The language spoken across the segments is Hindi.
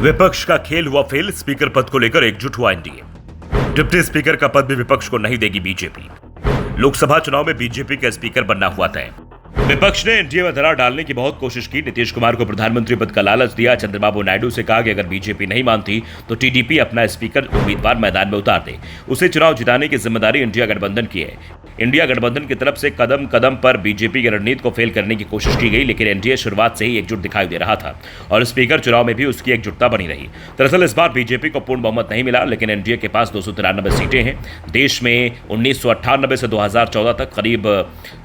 विपक्ष का खेल हुआ फेल, स्पीकर पद को लेकर एकजुट हुआ एनडीए। डिप्टी स्पीकर का पद भी विपक्ष को नहीं देगी बीजेपी। लोकसभा चुनाव में बीजेपी का स्पीकर बनना हुआ तय। विपक्ष ने एनडीए में दरार डालने की बहुत कोशिश की। नीतीश कुमार को प्रधानमंत्री पद का लालच दिया। चंद्रबाबू नायडू से कहा कि अगर बीजेपी नहीं मानती तो टीडीपी अपना स्पीकर उम्मीदवार मैदान में उतार दे। उसे चुनाव जिताने की जिम्मेदारी इंडिया गठबंधन की है। इंडिया गठबंधन की तरफ से कदम कदम पर बीजेपी की रणनीति को फेल करने की कोशिश की गई, लेकिन एनडीए शुरुआत से ही एकजुट दिखाई दे रहा था और स्पीकर चुनाव में भी उसकी एकजुटता बनी रही। दरअसल इस बार बीजेपी को पूर्ण बहुमत नहीं मिला, लेकिन एनडीए के पास 293 सीटें हैं। देश में 1998 से 2014 तक करीब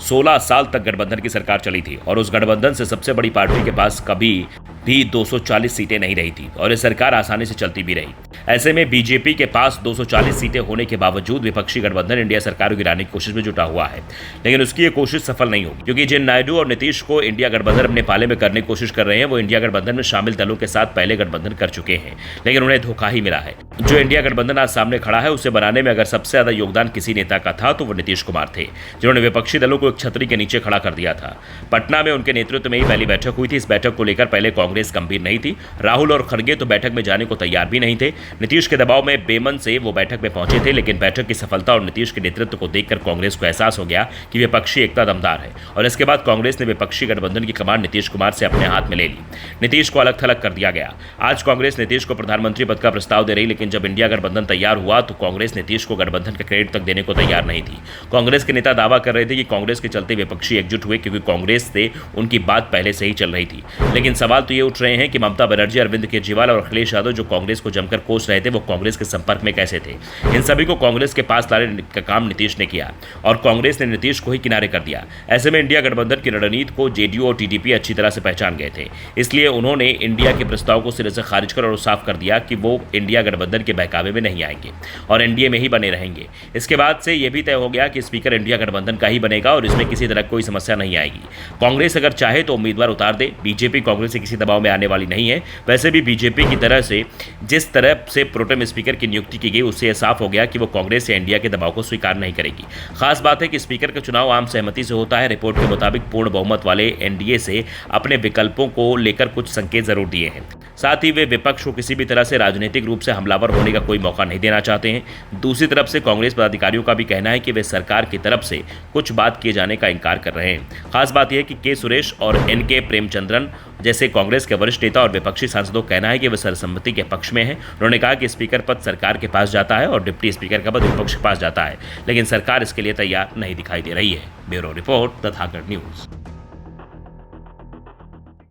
16 साल तक गठबंधन की सरकार चली थी और उस गठबंधन से सबसे बड़ी पार्टी के पास कभी भी 240 सीटें नहीं रही थी और ये सरकार आसानी से चलती भी रही। ऐसे में बीजेपी के पास 240 सीटें होने के बावजूद विपक्षी गठबंधन इंडिया सरकार को गिराने की कोशिश में जुटा हुआ है, लेकिन उसकी ये कोशिश सफल नहीं होगी, क्योंकि जिन नायडू और नीतीश को इंडिया गठबंधन अपने पाले में करने की कोशिश कर रहे हैं वो इंडिया गठबंधन में शामिल दलों के साथ पहले गठबंधन कर चुके हैं, लेकिन उन्हें धोखा ही मिला है। जो इंडिया गठबंधन आज सामने खड़ा है उसे बनाने में अगर सबसे ज्यादा योगदान किसी नेता का था तो वो नीतीश कुमार थे, जिन्होंने विपक्षी दलों को एक छतरी के नीचे खड़ा कर दिया था। पटना में उनके नेतृत्व में ही पहली बैठक हुई थी। इस बैठक को लेकर पहले कांग्रेस गंभीर नहीं थी। राहुल और खड़गे तो बैठक में जाने को तैयार भी नहीं थे। नीतीश के दबाव में बेमन से वो बैठक में पहुंचे थे, लेकिन बैठक की सफलता और नीतीश के नेतृत्व को देखकर कांग्रेस को एहसास हो गया कि विपक्षी एकता दमदार है और इसके बाद कांग्रेस ने विपक्षी गठबंधन की कमान नीतीश कुमार से अपने हाथ में ले ली। नीतीश को अलग थलग कर दिया गया। आज कांग्रेस नीतीश को प्रधानमंत्री पद का प्रस्ताव दे रही, लेकिन जब इंडिया गठबंधन तैयार हुआ तो कांग्रेस नीतीश को गठबंधन का क्रेडिट तक देने को तैयार नहीं थी। कांग्रेस के नेता दावा कर रहे थे कि कांग्रेस के चलते विपक्षी एकजुट हुए, क्योंकि कांग्रेस से उनकी बात पहले से ही चल रही थी। लेकिन सवाल तो ये उठ रहे हैं कि ममता बनर्जी, अरविंद केजरीवाल और अखिलेश यादव जो कांग्रेस को जमकर कोस रहे थे वो कांग्रेस के संपर्क में कैसे थे। इन सभी को कांग्रेस के पास लाने का काम नीतीश ने किया और कांग्रेस ने नीतीश को ही किनारे कर दिया। ऐसे में इंडिया गठबंधन की रणनीति को जेडीयू और टीडीपी अच्छी तरह से पहचान गए थे, इसलिए उन्होंने इंडिया के प्रस्ताव को सिरे से खारिज कर और साफ कर दिया कि वो इंडिया गठबंधन के बहकावे में नहीं आएंगे और एनडीए में ही बने रहेंगे। इसके बाद से यह भी तय हो गया कि स्पीकर इंडिया गठबंधन का ही बनेगा और इसमें किसी तरह कोई समस्या नहीं आएगी। कांग्रेस अगर चाहे तो उम्मीदवार उतार दे। बीजेपी कांग्रेस से किसी दबाव में आने वाली नहीं है। वैसे भी बीजेपी की तरह से जिस तरह से प्रोटेम स्पीकर की नियुक्ति की गई उससे यह साफ हो गया कि वो कांग्रेस या इंडिया के दबाव को स्वीकार नहीं करेगी। खास बात है कि स्पीकर का चुनाव आम सहमति से होता है। रिपोर्ट के मुताबिक पूर्ण बहुमत वाले एनडीए से अपने विकल्पों को लेकर कुछ संकेत जरूर दिए हैं। साथ ही वे विपक्ष को किसी भी तरह से राजनीतिक रूप से हमलावर होने का कोई मौका नहीं देना चाहते हैं। दूसरी तरफ से कांग्रेस पदाधिकारियों का भी कहना है कि वे सरकार की तरफ से कुछ बात किए जाने का इनकार कर रहे हैं। खास बात यह है कि के सुरेश और एनके प्रेमचंद्रन जैसे कांग्रेस के वरिष्ठ नेता और विपक्षी सांसदों का कहना है कि वे सर्वसम्मति के पक्ष में हैं। उन्होंने कहा कि स्पीकर पद सरकार के पास जाता है और डिप्टी स्पीकर का पद विपक्ष के पास जाता है, लेकिन सरकार इसके लिए तैयार नहीं दिखाई दे रही है। Bureau report, Tathagat news.